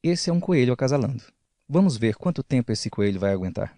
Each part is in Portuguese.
Esse é um coelho acasalando. Vamos ver quanto tempo esse coelho vai aguentar.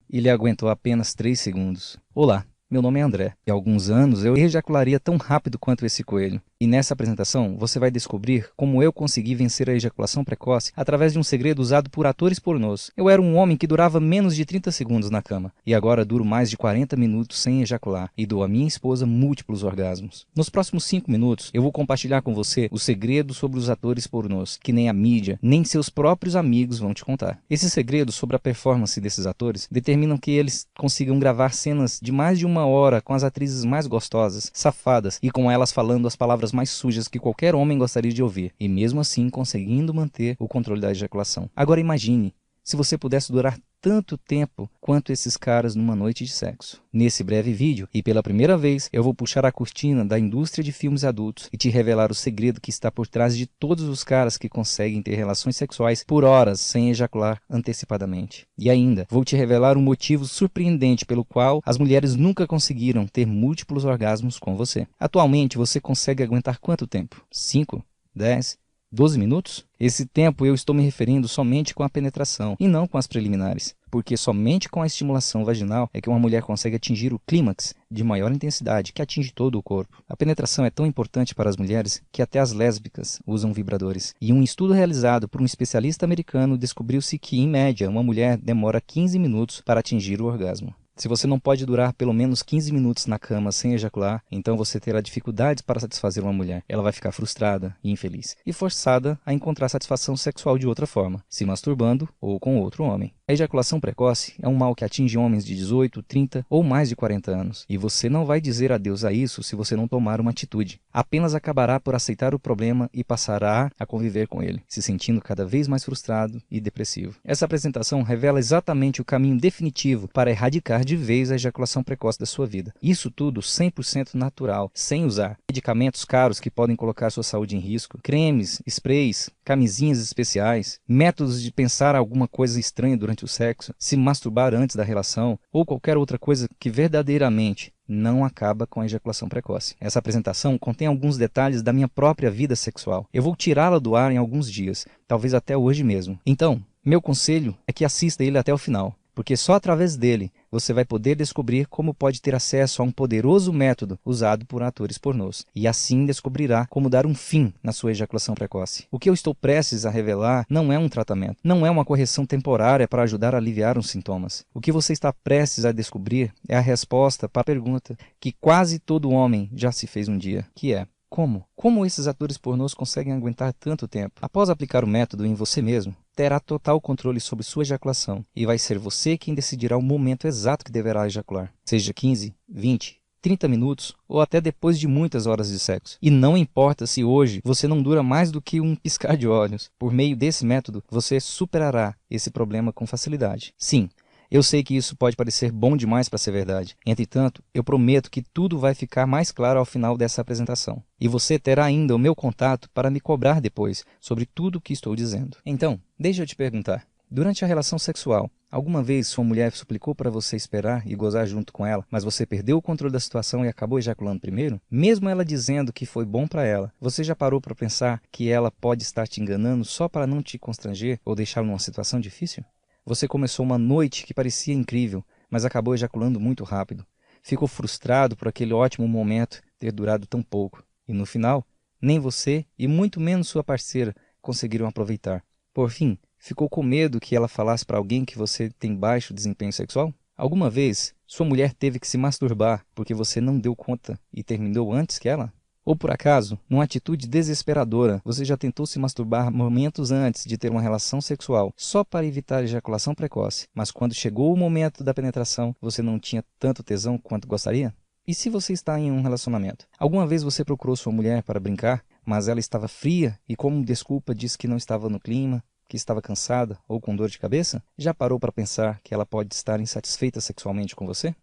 Ele aguentou apenas 3 segundos. Olá, meu nome é André. E há alguns anos eu ejacularia tão rápido quanto esse coelho. E nessa apresentação você vai descobrir como eu consegui vencer a ejaculação precoce através de um segredo usado por atores pornôs. Eu era um homem que durava menos de 30 segundos na cama. E agora duro mais de 40 minutos sem ejacular. E dou à minha esposa múltiplos orgasmos. Nos próximos 5 minutos eu vou compartilhar com você o segredo sobre os atores pornôs, que nem a mídia, nem seus próprios amigos vão te contar. Esses segredos sobre a performance desses atores determinam que eles consigam gravar cenas de mais de 1 hora com as atrizes mais gostosas, safadas e com elas falando as palavras mais sujas que qualquer homem gostaria de ouvir, e mesmo assim conseguindo manter o controle da ejaculação. Agora imagine se você pudesse durar tanto tempo quanto esses caras numa noite de sexo. Nesse breve vídeo, e pela primeira vez, eu vou puxar a cortina da indústria de filmes adultos e te revelar o segredo que está por trás de todos os caras que conseguem ter relações sexuais por horas sem ejacular antecipadamente. E ainda, vou te revelar um motivo surpreendente pelo qual as mulheres nunca conseguiram ter múltiplos orgasmos com você. Atualmente, você consegue aguentar quanto tempo? 5? 10? 12 minutos? Esse tempo eu estou me referindo somente com a penetração e não com as preliminares, porque somente com a estimulação vaginal é que uma mulher consegue atingir o clímax de maior intensidade, que atinge todo o corpo. A penetração é tão importante para as mulheres que até as lésbicas usam vibradores. E um estudo realizado por um especialista americano descobriu-se que, em média, uma mulher demora 15 minutos para atingir o orgasmo. Se você não pode durar pelo menos 15 minutos na cama sem ejacular, então você terá dificuldades para satisfazer uma mulher. Ela vai ficar frustrada e infeliz, e forçada a encontrar satisfação sexual de outra forma, se masturbando ou com outro homem. A ejaculação precoce é um mal que atinge homens de 18, 30 ou mais de 40 anos, e você não vai dizer adeus a isso se você não tomar uma atitude. Apenas acabará por aceitar o problema e passará a conviver com ele, se sentindo cada vez mais frustrado e depressivo. Essa apresentação revela exatamente o caminho definitivo para erradicar de vez a ejaculação precoce da sua vida. Isso tudo 100% natural, sem usar medicamentos caros que podem colocar sua saúde em risco, cremes, sprays, camisinhas especiais, métodos de pensar alguma coisa estranha durante o sexo, se masturbar antes da relação ou qualquer outra coisa que verdadeiramente não acaba com a ejaculação precoce. Essa apresentação contém alguns detalhes da minha própria vida sexual. Eu vou tirá-la do ar em alguns dias, talvez até hoje mesmo. Então, meu conselho é que assista ele até o final, porque só através dele você vai poder descobrir como pode ter acesso a um poderoso método usado por atores pornôs, e assim descobrirá como dar um fim na sua ejaculação precoce. O que eu estou prestes a revelar não é um tratamento, não é uma correção temporária para ajudar a aliviar os sintomas. O que você está prestes a descobrir é a resposta para a pergunta que quase todo homem já se fez um dia, que é: como? Como esses atores pornôs conseguem aguentar tanto tempo? Após aplicar o método em você mesmo, terá total controle sobre sua ejaculação e vai ser você quem decidirá o momento exato que deverá ejacular, seja 15, 20, 30 minutos ou até depois de muitas horas de sexo. E não importa se hoje você não dura mais do que um piscar de olhos, por meio desse método você superará esse problema com facilidade. Sim, eu sei que isso pode parecer bom demais para ser verdade. Entretanto, eu prometo que tudo vai ficar mais claro ao final dessa apresentação. E você terá ainda o meu contato para me cobrar depois sobre tudo o que estou dizendo. Então, deixa eu te perguntar. Durante a relação sexual, alguma vez sua mulher suplicou para você esperar e gozar junto com ela, mas você perdeu o controle da situação e acabou ejaculando primeiro? Mesmo ela dizendo que foi bom para ela, você já parou para pensar que ela pode estar te enganando só para não te constranger ou deixá-la numa situação difícil? Você começou uma noite que parecia incrível, mas acabou ejaculando muito rápido. Ficou frustrado por aquele ótimo momento ter durado tão pouco. E no final, nem você e muito menos sua parceira conseguiram aproveitar. Por fim, ficou com medo que ela falasse para alguém que você tem baixo desempenho sexual? Alguma vez, sua mulher teve que se masturbar porque você não deu conta e terminou antes que ela? Ou por acaso, numa atitude desesperadora, você já tentou se masturbar momentos antes de ter uma relação sexual só para evitar ejaculação precoce, mas quando chegou o momento da penetração, você não tinha tanto tesão quanto gostaria? E se você está em um relacionamento? Alguma vez você procurou sua mulher para brincar, mas ela estava fria e como desculpa disse que não estava no clima, que estava cansada ou com dor de cabeça? Já parou para pensar que ela pode estar insatisfeita sexualmente com você?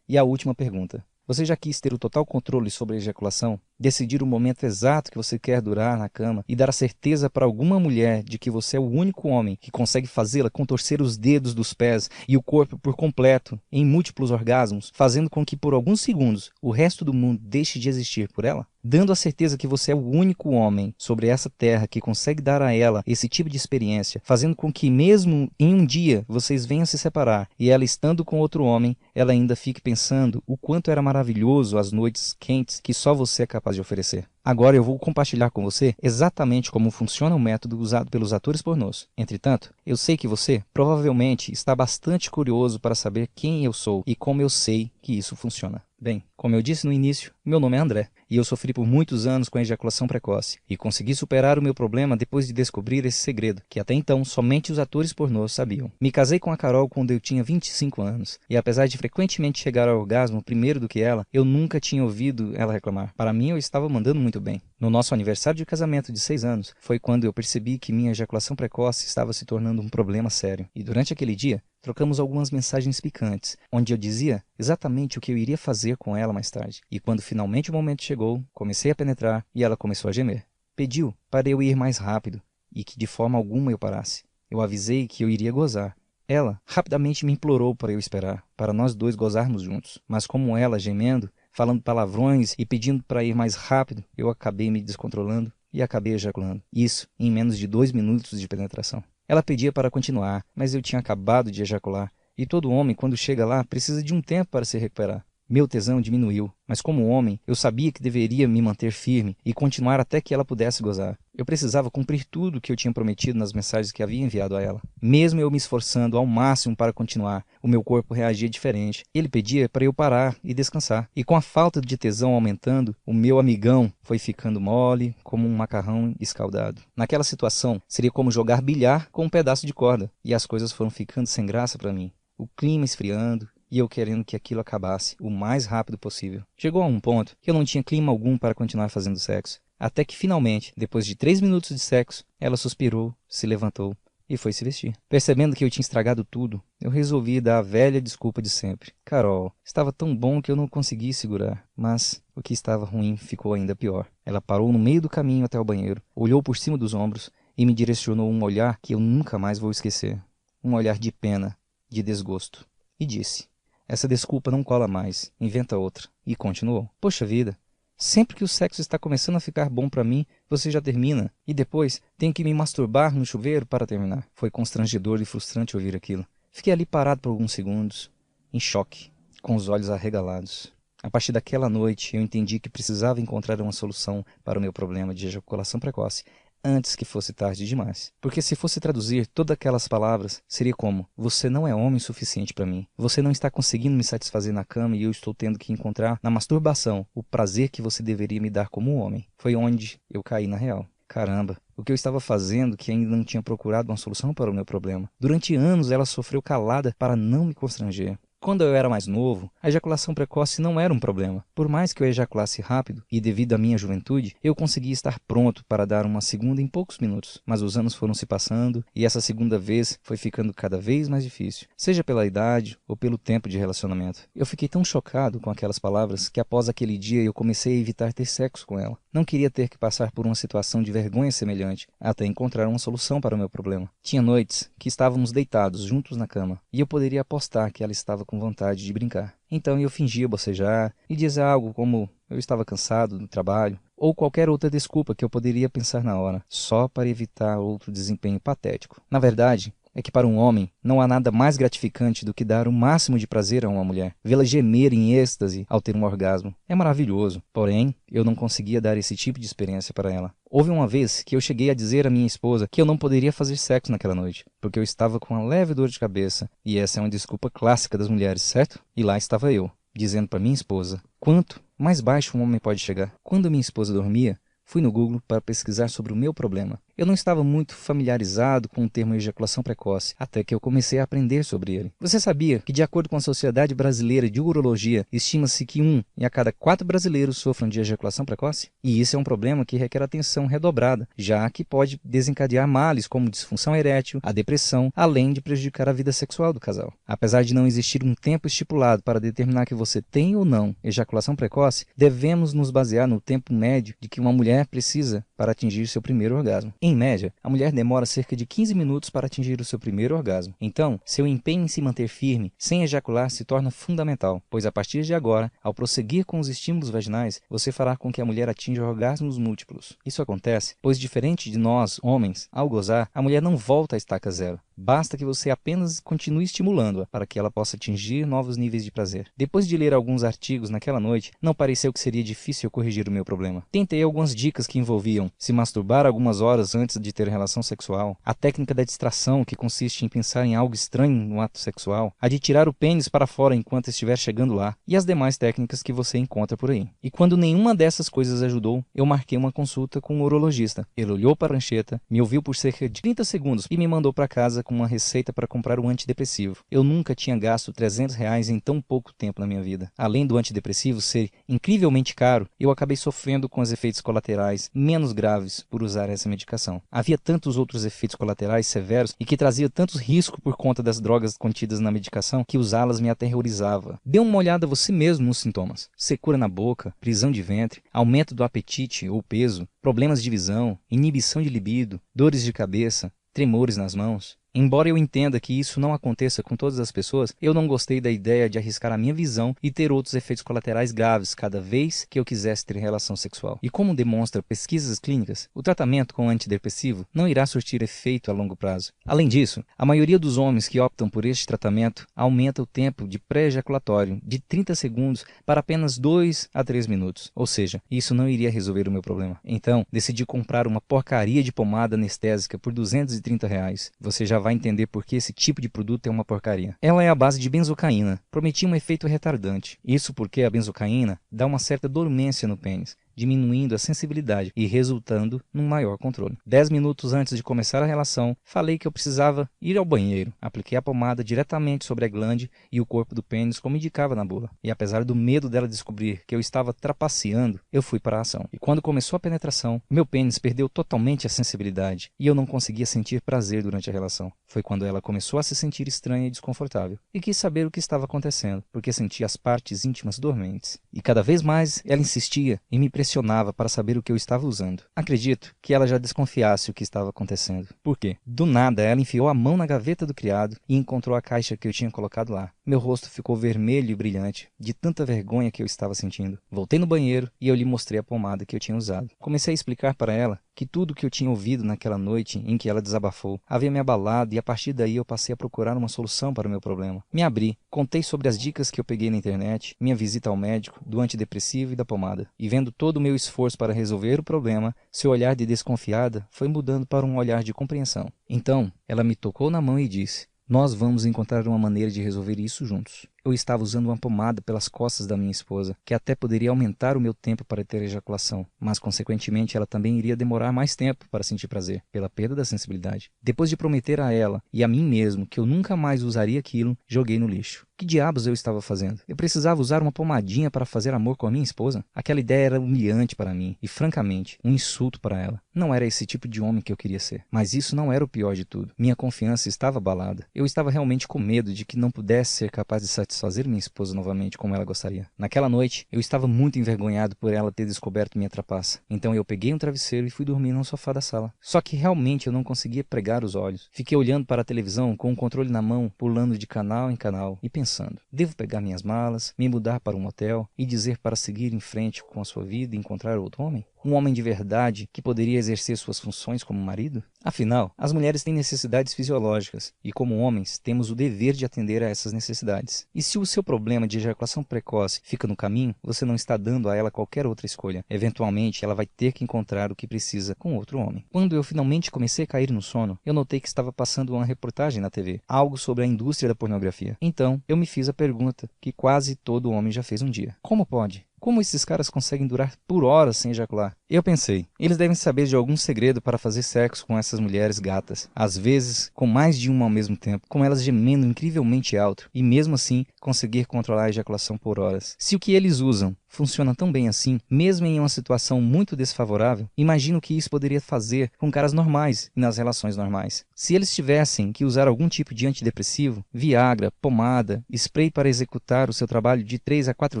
E a última pergunta. Você já quis ter o total controle sobre a ejaculação, decidir o momento exato que você quer durar na cama e dar a certeza para alguma mulher de que você é o único homem que consegue fazê-la contorcer os dedos dos pés e o corpo por completo em múltiplos orgasmos, fazendo com que por alguns segundos o resto do mundo deixe de existir por ela? dando a certeza que você é o único homem sobre essa terra que consegue dar a ela esse tipo de experiência, fazendo com que mesmo em um dia vocês venham se separar e ela estando com outro homem, ela ainda fique pensando o quanto era maravilhoso as noites quentes que só você é capaz de oferecer. Agora eu vou compartilhar com você exatamente como funciona o método usado pelos atores pornôs. Entretanto, eu sei que você provavelmente está bastante curioso para saber quem eu sou e como eu sei que isso funciona. Bem, como eu disse no início, meu nome é André e eu sofri por muitos anos com a ejaculação precoce e consegui superar o meu problema depois de descobrir esse segredo, que até então somente os atores pornôs sabiam. Me casei com a Carol quando eu tinha 25 anos e apesar de frequentemente chegar ao orgasmo primeiro do que ela, eu nunca tinha ouvido ela reclamar. Para mim, eu estava mandando muito bem. No nosso aniversário de casamento de 6 anos, foi quando eu percebi que minha ejaculação precoce estava se tornando um problema sério. E durante aquele dia, trocamos algumas mensagens picantes, onde eu dizia exatamente o que eu iria fazer com ela mais tarde. E quando finalmente o momento chegou, comecei a penetrar e ela começou a gemer. Pediu para eu ir mais rápido e que de forma alguma eu parasse. Eu avisei que eu iria gozar. Ela rapidamente me implorou para eu esperar, para nós dois gozarmos juntos. Mas como ela, gemendo, falando palavrões e pedindo para ir mais rápido, eu acabei me descontrolando e acabei ejaculando. Isso em menos de 2 minutos de penetração. Ela pedia para continuar, mas eu tinha acabado de ejacular, e todo homem, quando chega lá, precisa de um tempo para se recuperar. Meu tesão diminuiu, mas como homem, eu sabia que deveria me manter firme e continuar até que ela pudesse gozar. Eu precisava cumprir tudo o que eu tinha prometido nas mensagens que havia enviado a ela. Mesmo eu me esforçando ao máximo para continuar, o meu corpo reagia diferente. Ele pedia para eu parar e descansar. E com a falta de tesão aumentando, o meu amigão foi ficando mole, como um macarrão escaldado. Naquela situação, seria como jogar bilhar com um pedaço de corda. E as coisas foram ficando sem graça para mim. O clima esfriando, e eu querendo que aquilo acabasse o mais rápido possível. Chegou a um ponto que eu não tinha clima algum para continuar fazendo sexo. Até que finalmente, depois de 3 minutos de sexo, ela suspirou, se levantou e foi se vestir. Percebendo que eu tinha estragado tudo, eu resolvi dar a velha desculpa de sempre. Carol, estava tão bom que eu não consegui segurar, mas o que estava ruim ficou ainda pior. Ela parou no meio do caminho até o banheiro, olhou por cima dos ombros e me direcionou um olhar que eu nunca mais vou esquecer. Um olhar de pena, de desgosto. E disse: essa desculpa não cola mais, inventa outra. E continuou: poxa vida, sempre que o sexo está começando a ficar bom para mim, você já termina. E depois tenho que me masturbar no chuveiro para terminar. Foi constrangedor e frustrante ouvir aquilo. Fiquei ali parado por alguns segundos, em choque, com os olhos arregalados. A partir daquela noite, eu entendi que precisava encontrar uma solução para o meu problema de ejaculação precoce, antes que fosse tarde demais. Porque se fosse traduzir todas aquelas palavras, seria como: você não é homem suficiente para mim. Você não está conseguindo me satisfazer na cama e eu estou tendo que encontrar na masturbação o prazer que você deveria me dar como homem. Foi onde eu caí na real. Caramba, o que eu estava fazendo que ainda não tinha procurado uma solução para o meu problema. Durante anos ela sofreu calada para não me constranger. Quando eu era mais novo, a ejaculação precoce não era um problema. Por mais que eu ejaculasse rápido, e devido à minha juventude, eu conseguia estar pronto para dar uma segunda em poucos minutos. Mas os anos foram se passando, e essa segunda vez foi ficando cada vez mais difícil, seja pela idade ou pelo tempo de relacionamento. Eu fiquei tão chocado com aquelas palavras que após aquele dia eu comecei a evitar ter sexo com ela. Não queria ter que passar por uma situação de vergonha semelhante, até encontrar uma solução para o meu problema. Tinha noites que estávamos deitados juntos na cama, e eu poderia apostar que ela estava com vontade de brincar. Então eu fingia bocejar e dizia algo como: eu estava cansado do trabalho, ou qualquer outra desculpa que eu poderia pensar na hora, só para evitar outro desempenho patético. Na verdade, é que para um homem não há nada mais gratificante do que dar o máximo de prazer a uma mulher, vê-la gemer em êxtase ao ter um orgasmo. É maravilhoso, porém, eu não conseguia dar esse tipo de experiência para ela. Houve uma vez que eu cheguei a dizer à minha esposa que eu não poderia fazer sexo naquela noite, porque eu estava com uma leve dor de cabeça, e essa é uma desculpa clássica das mulheres, certo? E lá estava eu, dizendo para minha esposa quanto mais baixo um homem pode chegar. Quando minha esposa dormia, fui no Google para pesquisar sobre o meu problema. Eu não estava muito familiarizado com o termo ejaculação precoce, até que eu comecei a aprender sobre ele. Você sabia que, de acordo com a Sociedade Brasileira de Urologia, estima-se que 1 em a cada 4 brasileiros sofram de ejaculação precoce? E isso é um problema que requer atenção redobrada, já que pode desencadear males como disfunção erétil, a depressão, além de prejudicar a vida sexual do casal. Apesar de não existir um tempo estipulado para determinar que você tem ou não ejaculação precoce, devemos nos basear no tempo médio de que uma mulher precisa para atingir seu primeiro orgasmo. Em média, a mulher demora cerca de 15 minutos para atingir o seu primeiro orgasmo. Então, seu empenho em se manter firme, sem ejacular, se torna fundamental, pois a partir de agora, ao prosseguir com os estímulos vaginais, você fará com que a mulher atinja orgasmos múltiplos. Isso acontece, pois diferente de nós, homens, ao gozar, a mulher não volta à estaca zero. Basta que você apenas continue estimulando-a para que ela possa atingir novos níveis de prazer. Depois de ler alguns artigos naquela noite, não pareceu que seria difícil corrigir o meu problema. Tentei algumas dicas que envolviam se masturbar algumas horas antes de ter relação sexual, a técnica da distração, que consiste em pensar em algo estranho no ato sexual, a de tirar o pênis para fora enquanto estiver chegando lá, e as demais técnicas que você encontra por aí. E quando nenhuma dessas coisas ajudou, eu marquei uma consulta com um urologista. Ele olhou para a rancheta, me ouviu por cerca de 30 segundos e me mandou para casa com uma receita para comprar um antidepressivo. Eu nunca tinha gasto R$300 em tão pouco tempo na minha vida. Além do antidepressivo ser incrivelmente caro, eu acabei sofrendo com os efeitos colaterais menos graves por usar essa medicação. Havia tantos outros efeitos colaterais severos e que traziam tantos riscos por conta das drogas contidas na medicação que usá-las me aterrorizava. Dê uma olhada você mesmo nos sintomas: secura na boca, prisão de ventre, aumento do apetite ou peso, problemas de visão, inibição de libido, dores de cabeça, tremores nas mãos. Embora eu entenda que isso não aconteça com todas as pessoas, eu não gostei da ideia de arriscar a minha visão e ter outros efeitos colaterais graves cada vez que eu quisesse ter relação sexual. E como demonstra pesquisas clínicas, o tratamento com antidepressivo não irá surtir efeito a longo prazo. Além disso, a maioria dos homens que optam por este tratamento aumenta o tempo de pré-ejaculatório de 30 segundos para apenas 2 a 3 minutos. Ou seja, isso não iria resolver o meu problema. Então, decidi comprar uma porcaria de pomada anestésica por R$230. Você já vai entender por que esse tipo de produto é uma porcaria. Ela é à base de benzocaína. Prometia um efeito retardante. Isso porque a benzocaína dá uma certa dormência no pênis, diminuindo a sensibilidade e resultando num maior controle. 10 minutos antes de começar a relação, falei que eu precisava ir ao banheiro. Apliquei a pomada diretamente sobre a glande e o corpo do pênis, como indicava na bula. E apesar do medo dela descobrir que eu estava trapaceando, eu fui para a ação. E quando começou a penetração, meu pênis perdeu totalmente a sensibilidade e eu não conseguia sentir prazer durante a relação. Foi quando ela começou a se sentir estranha e desconfortável e quis saber o que estava acontecendo, porque sentia as partes íntimas dormentes. E cada vez mais ela insistia e me pressionava para saber o que eu estava usando. Acredito que ela já desconfiasse o que estava acontecendo. Por quê? Do nada, ela enfiou a mão na gaveta do criado e encontrou a caixa que eu tinha colocado lá. Meu rosto ficou vermelho e brilhante, de tanta vergonha que eu estava sentindo. Voltei no banheiro e eu lhe mostrei a pomada que eu tinha usado. Comecei a explicar para ela que tudo o que eu tinha ouvido naquela noite em que ela desabafou havia me abalado e a partir daí eu passei a procurar uma solução para o meu problema. Me abri, contei sobre as dicas que eu peguei na internet, minha visita ao médico, do antidepressivo e da pomada. E vendo todo o meu esforço para resolver o problema, seu olhar de desconfiada foi mudando para um olhar de compreensão. Então, ela me tocou na mão e disse: "Nós vamos encontrar uma maneira de resolver isso juntos." Eu estava usando uma pomada pelas costas da minha esposa, que até poderia aumentar o meu tempo para ter ejaculação, mas consequentemente ela também iria demorar mais tempo para sentir prazer, pela perda da sensibilidade. Depois de prometer a ela e a mim mesmo que eu nunca mais usaria aquilo, joguei no lixo. Que diabos eu estava fazendo? Eu precisava usar uma pomadinha para fazer amor com a minha esposa? Aquela ideia era humilhante para mim e, francamente, um insulto para ela. Não era esse tipo de homem que eu queria ser. Mas isso não era o pior de tudo. Minha confiança estava abalada. Eu estava realmente com medo de que não pudesse ser capaz de satisfazer minha esposa novamente como ela gostaria. Naquela noite, eu estava muito envergonhado por ela ter descoberto minha trapaça. Então eu peguei um travesseiro e fui dormir no sofá da sala. Só que realmente eu não conseguia pregar os olhos. Fiquei olhando para a televisão com o controle na mão, pulando de canal em canal e pensando: devo pegar minhas malas, me mudar para um motel e dizer para seguir em frente com a sua vida e encontrar outro homem? Um homem de verdade que poderia exercer suas funções como marido? Afinal, as mulheres têm necessidades fisiológicas e, como homens, temos o dever de atender a essas necessidades. E se o seu problema de ejaculação precoce fica no caminho, você não está dando a ela qualquer outra escolha. Eventualmente, ela vai ter que encontrar o que precisa com outro homem. Quando eu finalmente comecei a cair no sono, eu notei que estava passando uma reportagem na TV, algo sobre a indústria da pornografia. Então, eu me fiz a pergunta que quase todo homem já fez um dia: como pode? Como esses caras conseguem durar por horas sem ejacular? Eu pensei, eles devem saber de algum segredo para fazer sexo com essas mulheres gatas, às vezes com mais de uma ao mesmo tempo, com elas gemendo incrivelmente alto, e mesmo assim conseguir controlar a ejaculação por horas. Se o que eles usam funciona tão bem assim, mesmo em uma situação muito desfavorável, imagino o que isso poderia fazer com caras normais e nas relações normais. Se eles tivessem que usar algum tipo de antidepressivo, Viagra, pomada, spray para executar o seu trabalho de 3 a 4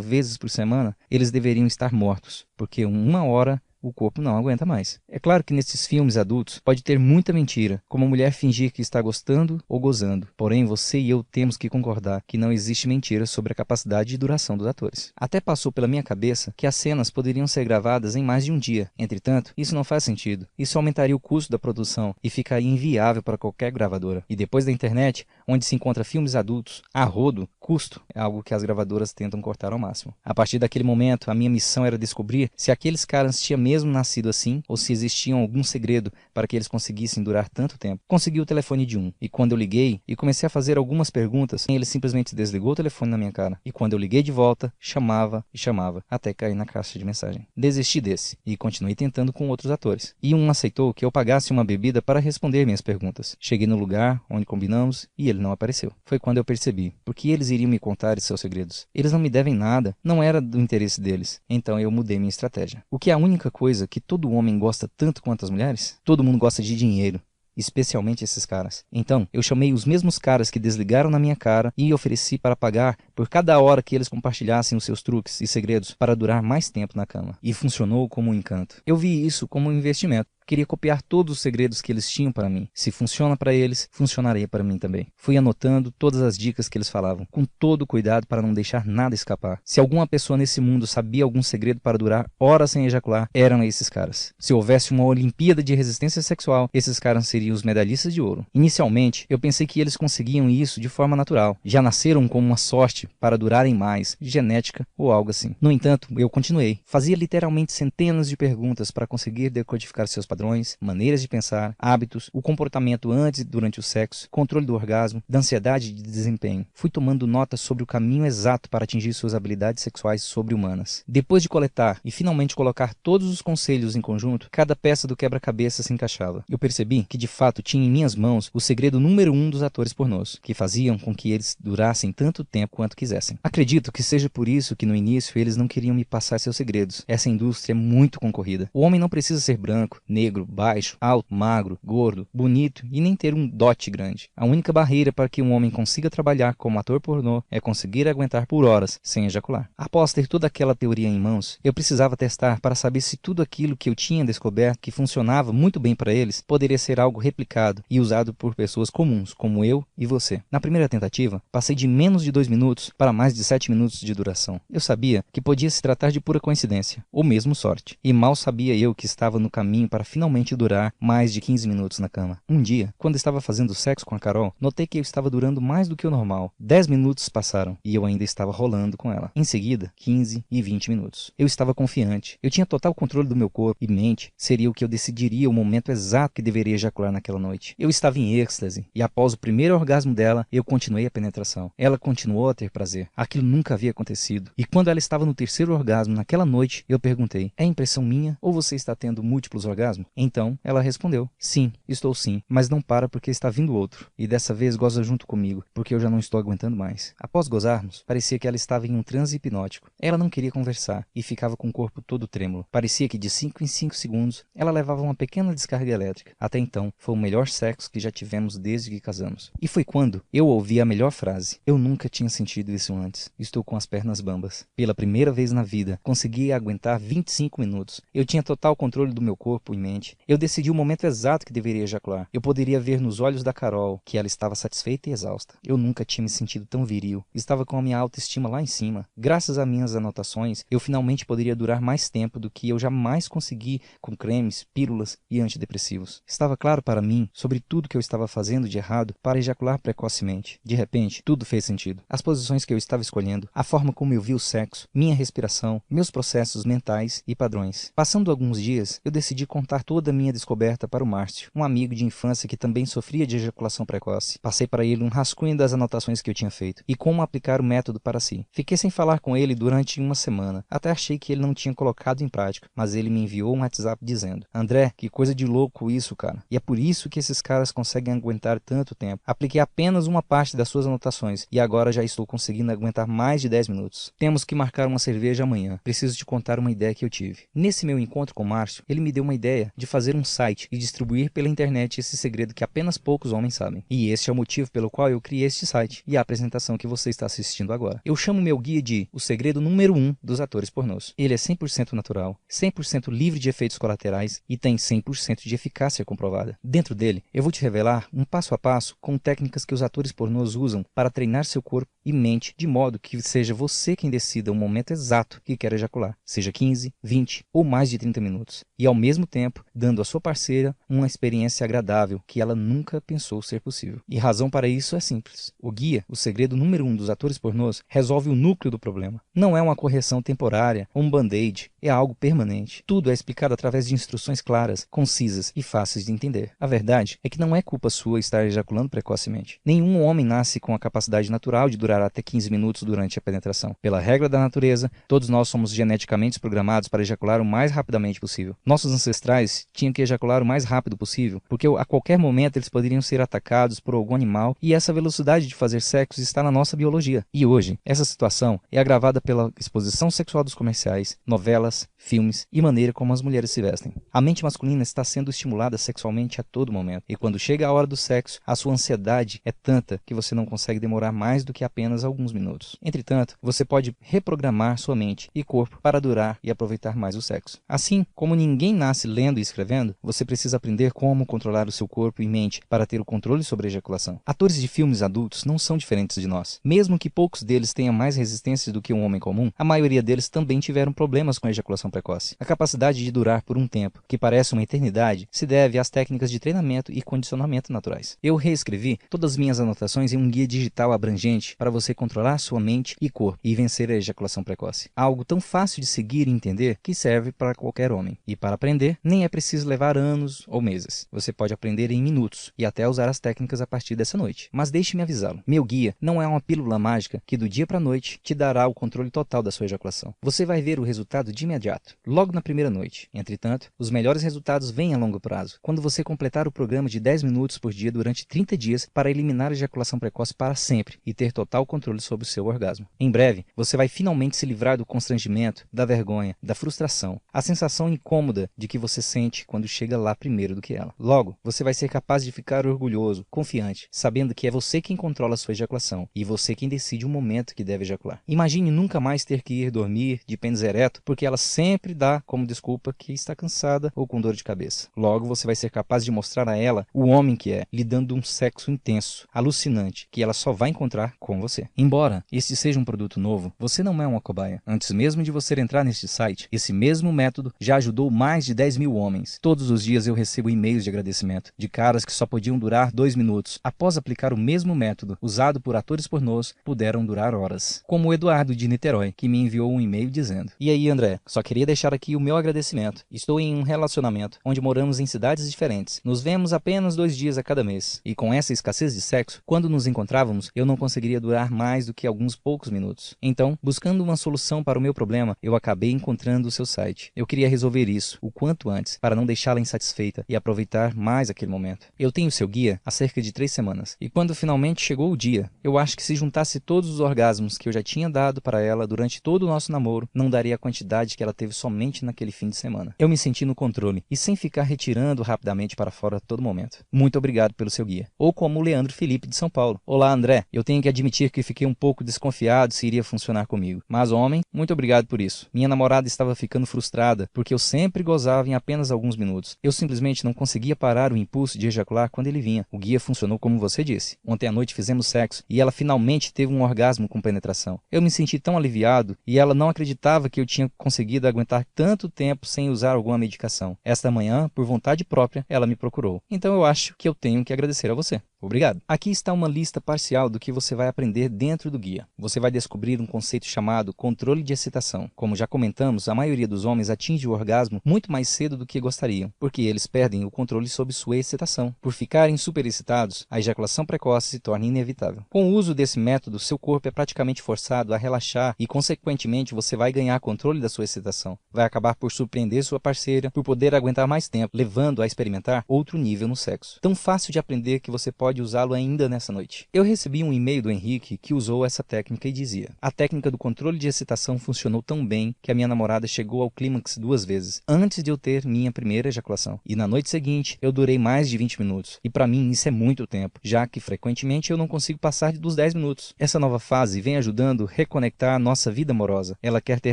vezes por semana, eles deveriam estar mortos. porque 1 hora o corpo não aguenta mais. É claro que nesses filmes adultos pode ter muita mentira, como a mulher fingir que está gostando ou gozando. Porém, você e eu temos que concordar que não existe mentira sobre a capacidade e duração dos atores. Até passou pela minha cabeça que as cenas poderiam ser gravadas em mais de um dia. Entretanto, isso não faz sentido. Isso aumentaria o custo da produção e ficaria inviável para qualquer gravadora. E depois da internet, onde se encontra filmes adultos, a rodo, custo é algo que as gravadoras tentam cortar ao máximo. A partir daquele momento, a minha missão era descobrir se aqueles caras tinham mesmo nascido assim ou se existia algum segredo para que eles conseguissem durar tanto tempo. Consegui o telefone de um, e quando eu liguei e comecei a fazer algumas perguntas, ele simplesmente desligou o telefone na minha cara. E quando eu liguei de volta, chamava e chamava, até cair na caixa de mensagem. Desisti desse e continuei tentando com outros atores. E um aceitou que eu pagasse uma bebida para responder minhas perguntas. Cheguei no lugar onde combinamos e ele não apareceu. Foi quando eu percebi, porque eles iriam me contar seus segredos. Eles não me devem nada, não era do interesse deles. Então eu mudei minha estratégia. O que é a única coisa que todo homem gosta tanto quanto as mulheres? Todo mundo gosta de dinheiro. Especialmente esses caras. Então, eu chamei os mesmos caras que desligaram na minha cara e ofereci para pagar por cada hora que eles compartilhassem os seus truques e segredos para durar mais tempo na cama. E funcionou como um encanto. Eu vi isso como um investimento. Queria copiar todos os segredos que eles tinham para mim. Se funciona para eles, funcionaria para mim também. Fui anotando todas as dicas que eles falavam, com todo cuidado para não deixar nada escapar. Se alguma pessoa nesse mundo sabia algum segredo para durar horas sem ejacular, eram esses caras. Se houvesse uma Olimpíada de resistência sexual, esses caras seriam os medalhistas de ouro. Inicialmente, eu pensei que eles conseguiam isso de forma natural. Já nasceram com uma sorte para durarem mais, genética ou algo assim. No entanto, eu continuei. Fazia literalmente centenas de perguntas para conseguir decodificar seus padrões, maneiras de pensar, hábitos, o comportamento antes e durante o sexo, controle do orgasmo, da ansiedade e de desempenho. Fui tomando notas sobre o caminho exato para atingir suas habilidades sexuais sobre-humanas. Depois de coletar e finalmente colocar todos os conselhos em conjunto, cada peça do quebra-cabeça se encaixava. Eu percebi que de fato tinha em minhas mãos o segredo número 1 dos atores pornôs, que faziam com que eles durassem tanto tempo quanto quisessem. Acredito que seja por isso que no início eles não queriam me passar seus segredos. Essa indústria é muito concorrida. O homem não precisa ser branco, negro, baixo, alto, magro, gordo, bonito e nem ter um dote grande. A única barreira para que um homem consiga trabalhar como ator pornô é conseguir aguentar por horas sem ejacular. Após ter toda aquela teoria em mãos, eu precisava testar para saber se tudo aquilo que eu tinha descoberto que funcionava muito bem para eles poderia ser algo replicado e usado por pessoas comuns como eu e você. Na primeira tentativa, passei de menos de 2 minutos para mais de 7 minutos de duração. Eu sabia que podia se tratar de pura coincidência, ou mesmo sorte, e mal sabia eu que estava no caminho para finalmente durar mais de 15 minutos na cama. Um dia, quando estava fazendo sexo com a Carol, notei que eu estava durando mais do que o normal. 10 minutos passaram e eu ainda estava rolando com ela. Em seguida, 15 e 20 minutos. Eu estava confiante. Eu tinha total controle do meu corpo e mente. Seria o que eu decidiria o momento exato que deveria ejacular naquela noite. Eu estava em êxtase e após o primeiro orgasmo dela, eu continuei a penetração. Ela continuou a ter prazer. Aquilo nunca havia acontecido. E quando ela estava no terceiro orgasmo naquela noite, eu perguntei: é impressão minha ou você está tendo múltiplos orgasmos? Então, ela respondeu: sim, estou sim, mas não para porque está vindo outro. E dessa vez goza junto comigo, porque eu já não estou aguentando mais. Após gozarmos, parecia que ela estava em um transe hipnótico. Ela não queria conversar e ficava com o corpo todo trêmulo. Parecia que de 5 em 5 segundos ela levava uma pequena descarga elétrica. Até então, foi o melhor sexo que já tivemos desde que casamos. E foi quando eu ouvi a melhor frase. Eu nunca tinha sentido isso antes. Estou com as pernas bambas. Pela primeira vez na vida, consegui aguentar 25 minutos. Eu tinha total controle do meu corpo e mente. Eu decidi o momento exato que deveria ejacular. Eu poderia ver nos olhos da Carol que ela estava satisfeita e exausta. Eu nunca tinha me sentido tão viril. Estava com a minha autoestima lá em cima. Graças a minhas anotações, eu finalmente poderia durar mais tempo do que eu jamais consegui com cremes, pílulas e antidepressivos. Estava claro para mim sobre tudo que eu estava fazendo de errado para ejacular precocemente. De repente, tudo fez sentido. As posições que eu estava escolhendo, a forma como eu vi o sexo, minha respiração, meus processos mentais e padrões. Passando alguns dias, eu decidi contar toda a minha descoberta para o Márcio, um amigo de infância que também sofria de ejaculação precoce. Passei para ele um rascunho das anotações que eu tinha feito e como aplicar o método para si. Fiquei sem falar com ele durante uma semana. Até achei que ele não tinha colocado em prática, mas ele me enviou um WhatsApp dizendo: André, que coisa de louco isso, cara. E é por isso que esses caras conseguem aguentar tanto tempo. Apliquei apenas uma parte das suas anotações e agora já estou conseguindo aguentar mais de 10 minutos. Temos que marcar uma cerveja amanhã. Preciso te contar uma ideia que eu tive. Nesse meu encontro com o Márcio, ele me deu uma ideia de fazer um site e distribuir pela internet esse segredo que apenas poucos homens sabem. E este é o motivo pelo qual eu criei este site e a apresentação que você está assistindo agora. Eu chamo meu guia de o segredo número 1 dos atores pornôs. Ele é 100% natural, 100% livre de efeitos colaterais e tem 100% de eficácia comprovada. Dentro dele, eu vou te revelar um passo a passo com técnicas que os atores pornôs usam para treinar seu corpo e mente de modo que seja você quem decida o momento exato que quer ejacular, seja 15, 20 ou mais de 30 minutos, e ao mesmo tempo dando à sua parceira uma experiência agradável que ela nunca pensou ser possível. E a razão para isso é simples. O guia, o segredo número 1 dos atores pornôs, resolve o núcleo do problema. Não é uma correção temporária ou um band-aid, é algo permanente. Tudo é explicado através de instruções claras, concisas e fáceis de entender. A verdade é que não é culpa sua estar ejaculando precocemente. Nenhum homem nasce com a capacidade natural de durar até 15 minutos durante a penetração. Pela regra da natureza, todos nós somos geneticamente programados para ejacular o mais rapidamente possível. Nossos ancestrais tinham que ejacular o mais rápido possível, porque a qualquer momento eles poderiam ser atacados por algum animal e essa velocidade de fazer sexo está na nossa biologia. E hoje, essa situação é agravada pela exposição sexual dos comerciais, novelas, filmes e maneira como as mulheres se vestem. A mente masculina está sendo estimulada sexualmente a todo momento, e quando chega a hora do sexo, a sua ansiedade é tanta que você não consegue demorar mais do que apenas alguns minutos. Entretanto, você pode reprogramar sua mente e corpo para durar e aproveitar mais o sexo. Assim, como ninguém nasce lendo e escrevendo, você precisa aprender como controlar o seu corpo e mente para ter o controle sobre a ejaculação. Atores de filmes adultos não são diferentes de nós. Mesmo que poucos deles tenham mais resistência do que um homem comum, a maioria deles também tiveram problemas com a ejaculação precoce. A capacidade de durar por um tempo, que parece uma eternidade, se deve às técnicas de treinamento e condicionamento naturais. Eu reescrevi todas as minhas anotações em um guia digital abrangente para você controlar sua mente e corpo e vencer a ejaculação precoce. Algo tão fácil de seguir e entender que serve para qualquer homem. E para aprender, nem é preciso levar anos ou meses. Você pode aprender em minutos e até usar as técnicas a partir dessa noite. Mas deixe-me avisá-lo. Meu guia não é uma pílula mágica que do dia para a noite te dará o controle total da sua ejaculação. Você vai ver o resultado de imediato, logo na primeira noite. Entretanto, os melhores resultados vêm a longo prazo, quando você completar o programa de 10 minutos por dia durante 30 dias para eliminar a ejaculação precoce para sempre e ter total controle sobre o seu orgasmo. Em breve, você vai finalmente se livrar do constrangimento, da vergonha, da frustração, a sensação incômoda de que você sente quando chega lá primeiro do que ela. Logo, você vai ser capaz de ficar orgulhoso, confiante, sabendo que é você quem controla a sua ejaculação e você quem decide o momento que deve ejacular. Imagine nunca mais ter que ir dormir de pênis ereto porque ela sempre dá como desculpa que está cansada ou com dor de cabeça. Logo, você vai ser capaz de mostrar a ela o homem que é, lhe dando um sexo intenso, alucinante, que ela só vai encontrar com você. Embora este seja um produto novo, você não é uma cobaia. Antes mesmo de você entrar neste site, esse mesmo método já ajudou mais de 10 mil homens. Todos os dias eu recebo e-mails de agradecimento de caras que só podiam durar 2 minutos. Após aplicar o mesmo método usado por atores pornôs, puderam durar horas. Como o Eduardo de Niterói, que me enviou um e-mail dizendo: "E aí, André, só queria deixar aqui o meu agradecimento. Estou em um relacionamento onde moramos em cidades diferentes. Nos vemos apenas 2 dias a cada mês. E com essa escassez de sexo, quando nos encontrávamos, eu não conseguiria durar mais do que alguns poucos minutos. Então, buscando uma solução para o meu problema, eu acabei encontrando o seu site. Eu queria resolver isso o quanto antes, para não deixá-la insatisfeita e aproveitar mais aquele momento. Eu tenho seu guia há cerca de 3 semanas. E quando finalmente chegou o dia, eu acho que se juntasse todos os orgasmos que eu já tinha dado para ela durante todo o nosso namoro, não daria a quantidade que ela teve somente naquele fim de semana. Eu me senti no controle e sem ficar retirando rapidamente para fora a todo momento. Muito obrigado pelo seu guia." Ou como o Leandro Felipe de São Paulo: "Olá, André. Eu tenho que admitir que fiquei um pouco desconfiado se iria funcionar comigo. Mas, homem, muito obrigado por isso. Minha namorada estava ficando frustrada porque eu sempre gozava em apenas alguns minutos. Eu simplesmente não conseguia parar o impulso de ejacular quando ele vinha. O guia funcionou como você disse. Ontem à noite fizemos sexo e ela finalmente teve um orgasmo com penetração. Eu me senti tão aliviado e ela não acreditava que eu tinha conseguido aguentar tanto tempo sem usar alguma medicação. Esta manhã, por vontade própria, ela me procurou. Então eu acho que eu tenho que agradecer a você. Obrigado." Aqui está uma lista parcial do que você vai aprender dentro do guia. Você vai descobrir um conceito chamado controle de excitação. Como já comentamos, a maioria dos homens atinge o orgasmo muito mais cedo do que gostariam, porque eles perdem o controle sobre sua excitação. Por ficarem superexcitados, a ejaculação precoce se torna inevitável. Com o uso desse método, seu corpo é praticamente forçado a relaxar e, consequentemente, você vai ganhar controle da sua excitação. Vai acabar por surpreender sua parceira, por poder aguentar mais tempo, levando a experimentar outro nível no sexo. Tão fácil de aprender que você pode pode usá-lo ainda nessa noite. Eu recebi um e-mail do Henrique que usou essa técnica e dizia: a técnica do controle de excitação funcionou tão bem que a minha namorada chegou ao clímax 2 vezes antes de eu ter minha primeira ejaculação. E na noite seguinte eu durei mais de 20 minutos. E para mim isso é muito tempo, já que frequentemente eu não consigo passar dos 10 minutos. Essa nova fase vem ajudando a reconectar a nossa vida amorosa. Ela quer ter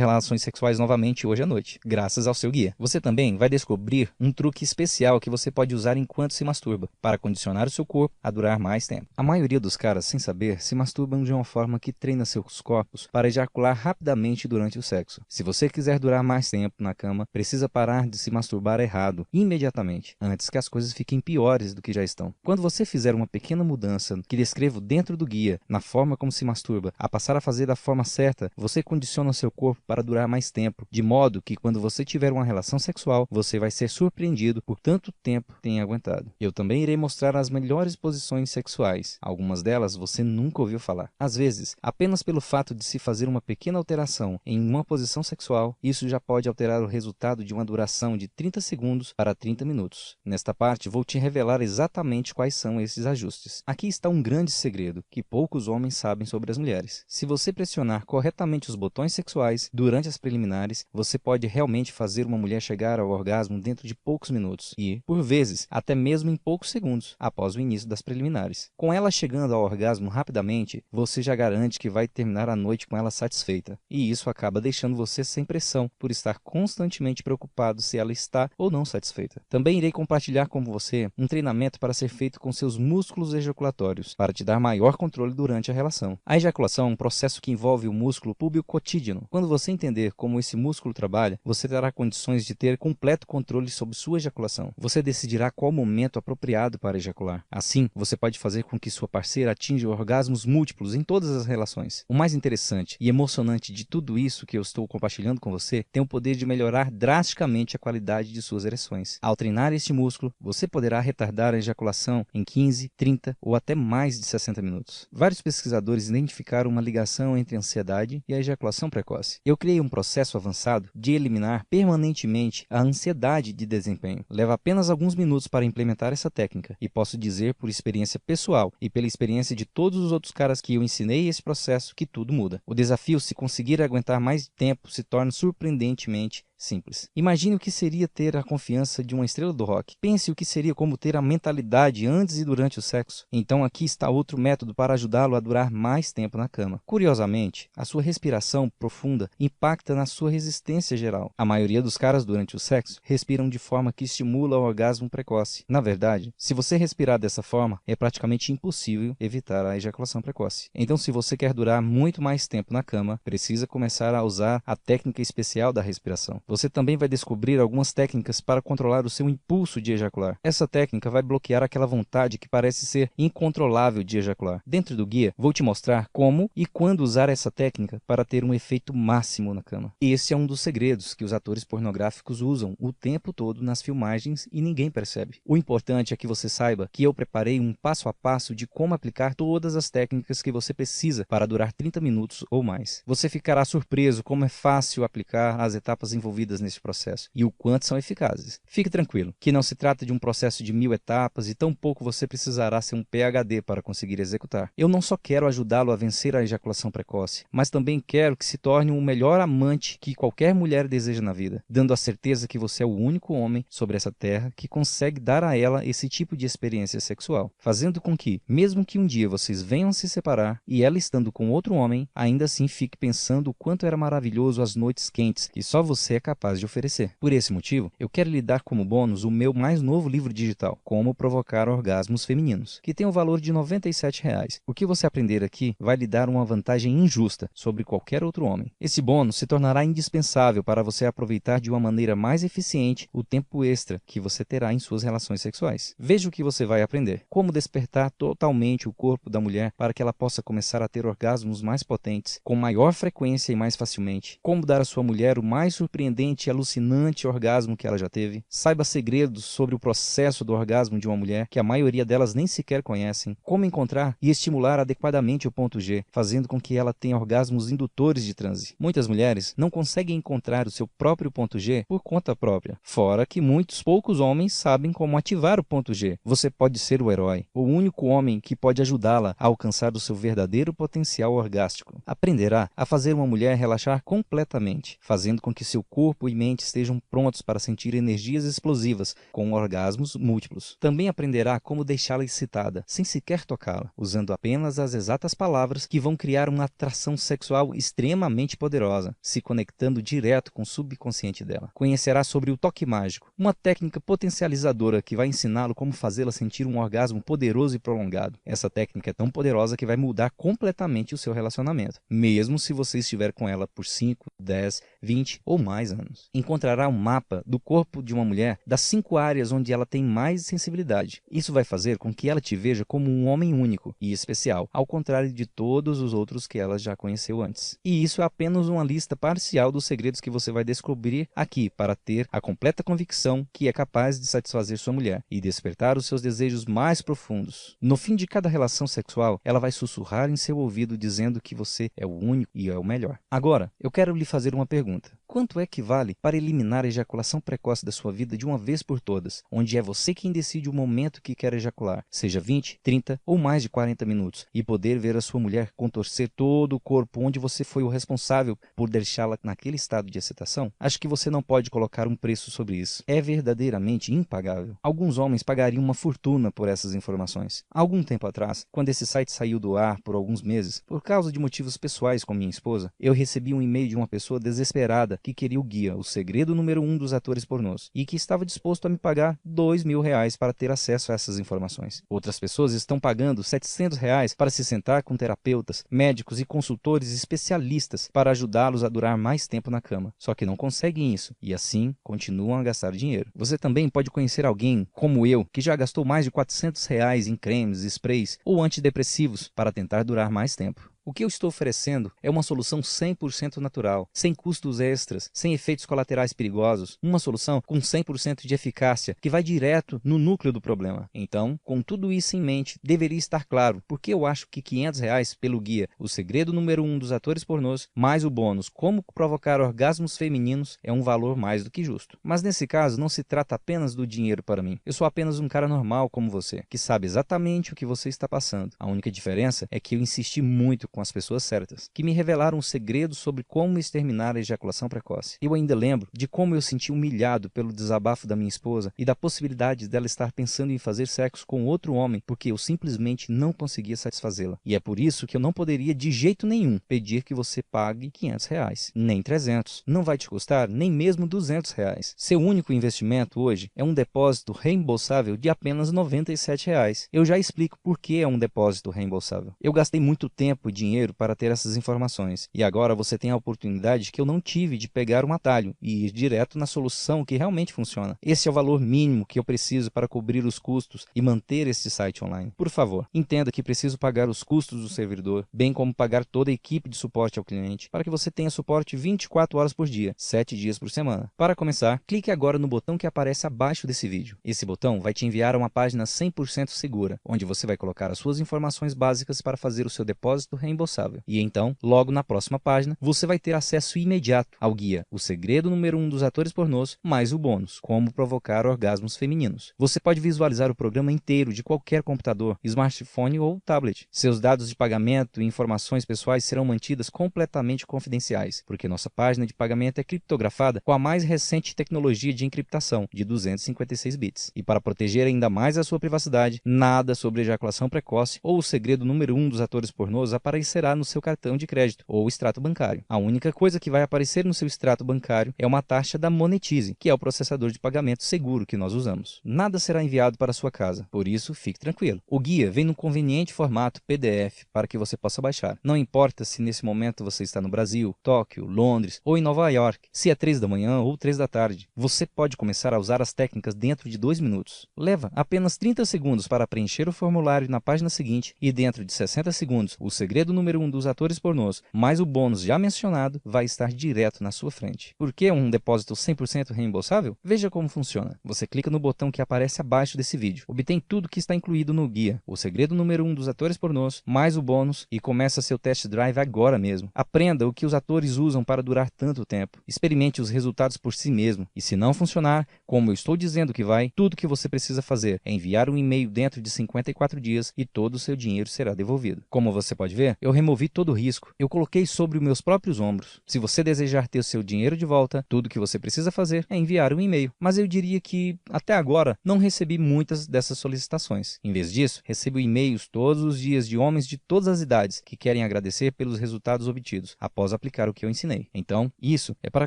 relações sexuais novamente hoje à noite, graças ao seu guia. Você também vai descobrir um truque especial que você pode usar enquanto se masturba, para condicionar o seu corpo a durar mais tempo. A maioria dos caras, sem saber, se masturbam de uma forma que treina seus corpos para ejacular rapidamente durante o sexo. Se você quiser durar mais tempo na cama, precisa parar de se masturbar errado, imediatamente, antes que as coisas fiquem piores do que já estão. Quando você fizer uma pequena mudança que descrevo dentro do guia, na forma como se masturba, a passar a fazer da forma certa, você condiciona o seu corpo para durar mais tempo, de modo que quando você tiver uma relação sexual, você vai ser surpreendido por tanto tempo tenha aguentado. Eu também irei mostrar as melhores posições sexuais. Algumas delas você nunca ouviu falar. Às vezes, apenas pelo fato de se fazer uma pequena alteração em uma posição sexual, isso já pode alterar o resultado de uma duração de 30 segundos para 30 minutos. Nesta parte, vou te revelar exatamente quais são esses ajustes. Aqui está um grande segredo que poucos homens sabem sobre as mulheres. Se você pressionar corretamente os botões sexuais durante as preliminares, você pode realmente fazer uma mulher chegar ao orgasmo dentro de poucos minutos e, por vezes, até mesmo em poucos segundos após o início das preliminares. Com ela chegando ao orgasmo rapidamente, você já garante que vai terminar a noite com ela satisfeita. E isso acaba deixando você sem pressão por estar constantemente preocupado se ela está ou não satisfeita. Também irei compartilhar com você um treinamento para ser feito com seus músculos ejaculatórios, para te dar maior controle durante a relação. A ejaculação é um processo que envolve o músculo púbio cotídeo. Quando você entender como esse músculo trabalha, você terá condições de ter completo controle sobre sua ejaculação. Você decidirá qual momento apropriado para ejacular. Assim, você pode fazer com que sua parceira atinja orgasmos múltiplos em todas as relações. O mais interessante e emocionante de tudo isso que eu estou compartilhando com você tem o poder de melhorar drasticamente a qualidade de suas ereções. Ao treinar este músculo, você poderá retardar a ejaculação em 15, 30 ou até mais de 60 minutos. Vários pesquisadores identificaram uma ligação entre a ansiedade e a ejaculação precoce. Eu criei um processo avançado de eliminar permanentemente a ansiedade de desempenho. Leva apenas alguns minutos para implementar essa técnica e posso dizer por experiência pessoal e pela experiência de todos os outros caras que eu ensinei esse processo que tudo muda. O desafio, se conseguir aguentar mais tempo, se torna surpreendentemente simples. Imagine o que seria ter a confiança de uma estrela do rock. Pense o que seria como ter a mentalidade antes e durante o sexo. Então aqui está outro método para ajudá-lo a durar mais tempo na cama. Curiosamente, a sua respiração profunda impacta na sua resistência geral. A maioria dos caras durante o sexo respiram de forma que estimula o orgasmo precoce. Na verdade, se você respirar dessa forma, é praticamente impossível evitar a ejaculação precoce. Então, se você quer durar muito mais tempo na cama, precisa começar a usar a técnica especial da respiração. Você também vai descobrir algumas técnicas para controlar o seu impulso de ejacular. Essa técnica vai bloquear aquela vontade que parece ser incontrolável de ejacular. Dentro do guia, vou te mostrar como e quando usar essa técnica para ter um efeito máximo na cama. Esse é um dos segredos que os atores pornográficos usam o tempo todo nas filmagens e ninguém percebe. O importante é que você saiba que eu preparei um passo a passo de como aplicar todas as técnicas que você precisa para durar 30 minutos ou mais. Você ficará surpreso como é fácil aplicar as etapas envolvidas nesse processo e o quanto são eficazes. Fique tranquilo, que não se trata de um processo de 1000 etapas e tampouco você precisará ser um PhD para conseguir executar. Eu não só quero ajudá-lo a vencer a ejaculação precoce, mas também quero que se torne o melhor amante que qualquer mulher deseja na vida, dando a certeza que você é o único homem sobre essa terra que consegue dar a ela esse tipo de experiência sexual, fazendo com que, mesmo que um dia vocês venham se separar e ela estando com outro homem, ainda assim fique pensando o quanto era maravilhoso as noites quentes que só você é capaz de oferecer. Por esse motivo, eu quero lhe dar como bônus o meu mais novo livro digital, Como Provocar Orgasmos Femininos, que tem o valor de R$ 97. O que você aprender aqui vai lhe dar uma vantagem injusta sobre qualquer outro homem. Esse bônus se tornará indispensável para você aproveitar de uma maneira mais eficiente o tempo extra que você terá em suas relações sexuais. Veja o que você vai aprender. Como despertar totalmente o corpo da mulher para que ela possa começar a ter orgasmos mais potentes, com maior frequência e mais facilmente. Como dar à sua mulher o mais surpreendente surpreendente e alucinante orgasmo que ela já teve. Saiba segredos sobre o processo do orgasmo de uma mulher que a maioria delas nem sequer conhecem. Como encontrar e estimular adequadamente o ponto G, fazendo com que ela tenha orgasmos indutores de transe. Muitas mulheres não conseguem encontrar o seu próprio ponto G por conta própria. Fora que poucos homens sabem como ativar o ponto G. Você pode ser o herói, o único homem que pode ajudá-la a alcançar o seu verdadeiro potencial orgástico. Aprenderá a fazer uma mulher relaxar completamente, fazendo com que seu corpo e mente estejam prontos para sentir energias explosivas com orgasmos múltiplos. Também aprenderá como deixá-la excitada, sem sequer tocá-la, usando apenas as exatas palavras que vão criar uma atração sexual extremamente poderosa, se conectando direto com o subconsciente dela. Conhecerá sobre o toque mágico, uma técnica potencializadora que vai ensiná-lo como fazê-la sentir um orgasmo poderoso e prolongado. Essa técnica é tão poderosa que vai mudar completamente o seu relacionamento, mesmo se você estiver com ela por 5, 10, 20 ou mais anos. Encontrará um mapa do corpo de uma mulher das 5 áreas onde ela tem mais sensibilidade. Isso vai fazer com que ela te veja como um homem único e especial, ao contrário de todos os outros que ela já conheceu antes. E isso é apenas uma lista parcial dos segredos que você vai descobrir aqui para ter a completa convicção que é capaz de satisfazer sua mulher e despertar os seus desejos mais profundos. No fim de cada relação sexual, ela vai sussurrar em seu ouvido dizendo que você é o único e é o melhor. Agora, eu quero lhe fazer uma pergunta. Quanto é que vale para eliminar a ejaculação precoce da sua vida de uma vez por todas, onde é você quem decide o momento que quer ejacular, seja 20, 30 ou mais de 40 minutos, e poder ver a sua mulher contorcer todo o corpo onde você foi o responsável por deixá-la naquele estado de excitação? Acho que você não pode colocar um preço sobre isso. É verdadeiramente impagável. Alguns homens pagariam uma fortuna por essas informações. Há algum tempo atrás, quando esse site saiu do ar por alguns meses, por causa de motivos pessoais com minha esposa, eu recebi um e-mail de uma pessoa desesperada que queria o guia, o segredo número 1 dos atores pornôs, e que estava disposto a me pagar R$2.000 para ter acesso a essas informações. Outras pessoas estão pagando R$700 para se sentar com terapeutas, médicos e consultores especialistas para ajudá-los a durar mais tempo na cama. Só que não conseguem isso, e assim continuam a gastar dinheiro. Você também pode conhecer alguém, como eu, que já gastou mais de R$400 em cremes, sprays ou antidepressivos para tentar durar mais tempo. O que eu estou oferecendo é uma solução 100% natural, sem custos extras, sem efeitos colaterais perigosos, uma solução com 100% de eficácia que vai direto no núcleo do problema. Então, com tudo isso em mente, deveria estar claro porque eu acho que R$500 pelo guia O Segredo número 1 dos Atores Pornôs, mais o bônus Como Provocar Orgasmos Femininos, é um valor mais do que justo. Mas nesse caso, não se trata apenas do dinheiro para mim. Eu sou apenas um cara normal como você, que sabe exatamente o que você está passando. A única diferença é que eu insisti muito com as pessoas certas, que me revelaram um segredo sobre como exterminar a ejaculação precoce. Eu ainda lembro de como eu senti humilhado pelo desabafo da minha esposa e da possibilidade dela estar pensando em fazer sexo com outro homem porque eu simplesmente não conseguia satisfazê-la. E é por isso que eu não poderia de jeito nenhum pedir que você pague R$500, nem 300. Não vai te custar nem mesmo R$200. Seu único investimento hoje é um depósito reembolsável de apenas R$97. Eu já explico por que é um depósito reembolsável. Eu gastei muito tempo e dinheiro para ter essas informações. E agora você tem a oportunidade que eu não tive de pegar um atalho e ir direto na solução que realmente funciona. Esse é o valor mínimo que eu preciso para cobrir os custos e manter este site online. Por favor, entenda que preciso pagar os custos do servidor, bem como pagar toda a equipe de suporte ao cliente, para que você tenha suporte 24 horas por dia, 7 dias por semana. Para começar, clique agora no botão que aparece abaixo desse vídeo. Esse botão vai te enviar a uma página 100% segura, onde você vai colocar as suas informações básicas para fazer o seu depósito reembolsável. E então, logo na próxima página, você vai ter acesso imediato ao guia O Segredo número 1 dos Atores Pornôs, mais o bônus Como Provocar Orgasmos Femininos. Você pode visualizar o programa inteiro de qualquer computador, smartphone ou tablet. Seus dados de pagamento e informações pessoais serão mantidas completamente confidenciais, porque nossa página de pagamento é criptografada com a mais recente tecnologia de encriptação, de 256 bits. E para proteger ainda mais a sua privacidade, nada sobre ejaculação precoce ou o segredo número 1 dos atores pornôs aparecerá no seu cartão de crédito ou extrato bancário. A única coisa que vai aparecer no seu extrato bancário é uma taxa da Monetize, que é o processador de pagamento seguro que nós usamos. Nada será enviado para sua casa, por isso fique tranquilo. O guia vem no conveniente formato PDF para que você possa baixar. Não importa se nesse momento você está no Brasil, Tóquio, Londres ou em Nova York, se é 3 da manhã ou 3 da tarde, você pode começar a usar as técnicas dentro de 2 minutos. Leva apenas 30 segundos para preencher o formulário na página seguinte e dentro de 60 segundos, o segredo segredo número 1 dos atores pornôs, mais o bônus já mencionado, vai estar direto na sua frente. Por que um depósito 100% reembolsável? Veja como funciona. Você clica no botão que aparece abaixo desse vídeo. Obtém tudo que está incluído no guia, o segredo número 1 dos atores pornôs, mais o bônus, e começa seu test drive agora mesmo. Aprenda o que os atores usam para durar tanto tempo. Experimente os resultados por si mesmo. E se não funcionar, como eu estou dizendo que vai, tudo que você precisa fazer é enviar um e-mail dentro de 54 dias e todo o seu dinheiro será devolvido. Como você pode ver, eu removi todo o risco. Eu coloquei sobre os meus próprios ombros. Se você desejar ter o seu dinheiro de volta, tudo que você precisa fazer é enviar um e-mail. Mas eu diria que, até agora, não recebi muitas dessas solicitações. Em vez disso, recebo e-mails todos os dias de homens de todas as idades que querem agradecer pelos resultados obtidos após aplicar o que eu ensinei. Então, isso é para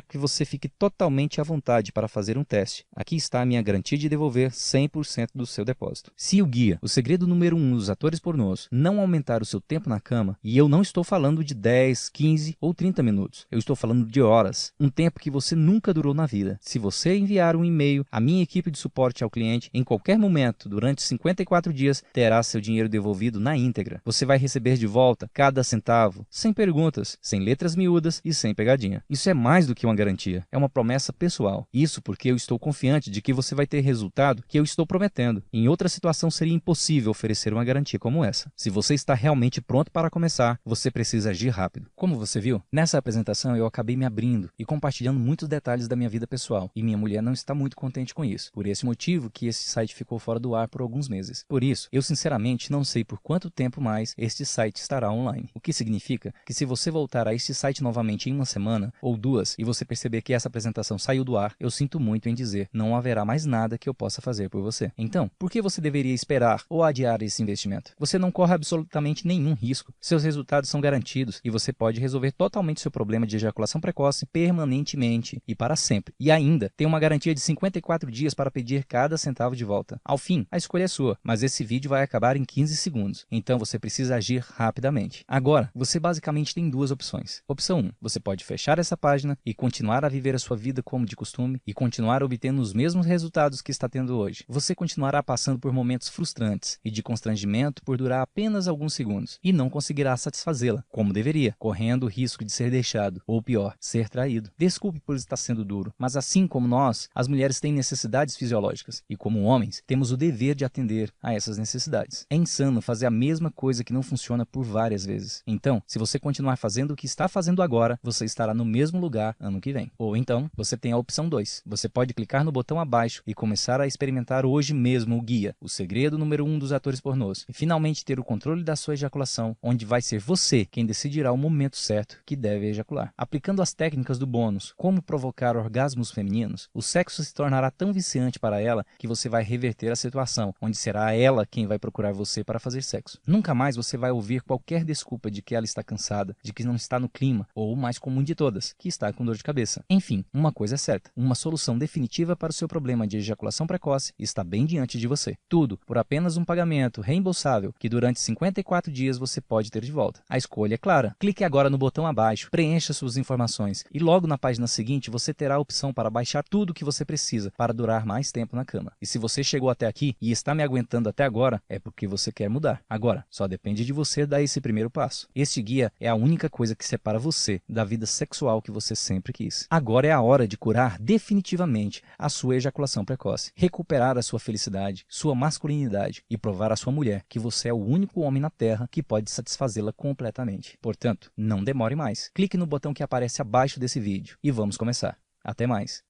que você fique totalmente à vontade para fazer um teste. Aqui está a minha garantia de devolver 100% do seu depósito. Se o guia, o segredo número 1 dos atores pornôs, não aumentar o seu tempo na cama, e eu não estou falando de 10, 15 ou 30 minutos, eu estou falando de horas, um tempo que você nunca durou na vida. Se você enviar um e-mail à minha equipe de suporte ao cliente, em qualquer momento, durante 54 dias, terá seu dinheiro devolvido na íntegra. Você vai receber de volta cada centavo, sem perguntas, sem letras miúdas e sem pegadinha. Isso é mais do que uma garantia, é uma promessa pessoal. Isso porque eu estou confiante de que você vai ter resultado que eu estou prometendo. Em outra situação seria impossível oferecer uma garantia como essa. Se você está realmente pronto para começar, você precisa agir rápido. Como você viu, nessa apresentação eu acabei me abrindo e compartilhando muitos detalhes da minha vida pessoal, e minha mulher não está muito contente com isso. Por esse motivo que esse site ficou fora do ar por alguns meses. Por isso, eu sinceramente não sei por quanto tempo mais este site estará online. O que significa que se você voltar a este site novamente em uma semana ou duas e você perceber que essa apresentação saiu do ar, eu sinto muito em dizer, não haverá mais nada que eu possa fazer por você. Então, por que você deveria esperar ou adiar esse investimento? Você não corre absolutamente nenhum risco. Seus resultados são garantidos e você pode resolver totalmente seu problema de ejaculação precoce permanentemente e para sempre. E ainda tem uma garantia de 54 dias para pedir cada centavo de volta. Ao fim, a escolha é sua, mas esse vídeo vai acabar em 15 segundos. Então você precisa agir rapidamente. Agora, você basicamente tem duas opções. Opção 1, você pode fechar essa página e continuar a viver a sua vida como de costume e continuar obtendo os mesmos resultados que está tendo hoje. Você continuará passando por momentos frustrantes e de constrangimento por durar apenas alguns segundos e não conseguirá satisfazê-la como deveria, correndo o risco de ser deixado ou pior, ser traído. Desculpe por estar sendo duro, mas assim como nós, as mulheres têm necessidades fisiológicas e como homens, temos o dever de atender a essas necessidades. É insano fazer a mesma coisa que não funciona por várias vezes. Então, se você continuar fazendo o que está fazendo agora, você estará no mesmo lugar ano que vem. Ou então, você tem a opção 2. Você pode clicar no botão abaixo e começar a experimentar hoje mesmo o guia, o segredo número 1 dos atores pornôs, e finalmente ter o controle da sua ejaculação, onde vai ser você quem decidirá o momento certo que deve ejacular. Aplicando as técnicas do bônus, como provocar orgasmos femininos, o sexo se tornará tão viciante para ela que você vai reverter a situação, onde será ela quem vai procurar você para fazer sexo. Nunca mais você vai ouvir qualquer desculpa de que ela está cansada, de que não está no clima, ou o mais comum de todas, que está com dor de cabeça. Enfim, uma coisa é certa, uma solução definitiva para o seu problema de ejaculação precoce está bem diante de você. Tudo por apenas um pagamento reembolsável que durante 54 dias você pode ter de volta. A escolha é clara. Clique agora no botão abaixo, preencha suas informações e logo na página seguinte você terá a opção para baixar tudo o que você precisa para durar mais tempo na cama. E se você chegou até aqui e está me aguentando até agora, é porque você quer mudar. Agora, só depende de você dar esse primeiro passo. Este guia é a única coisa que separa você da vida sexual que você sempre quis. Agora é a hora de curar definitivamente a sua ejaculação precoce, recuperar a sua felicidade, sua masculinidade e provar à sua mulher que você é o único homem na Terra que pode satisfazê-la completamente. Portanto, não demore mais. Clique no botão que aparece abaixo desse vídeo e vamos começar. Até mais!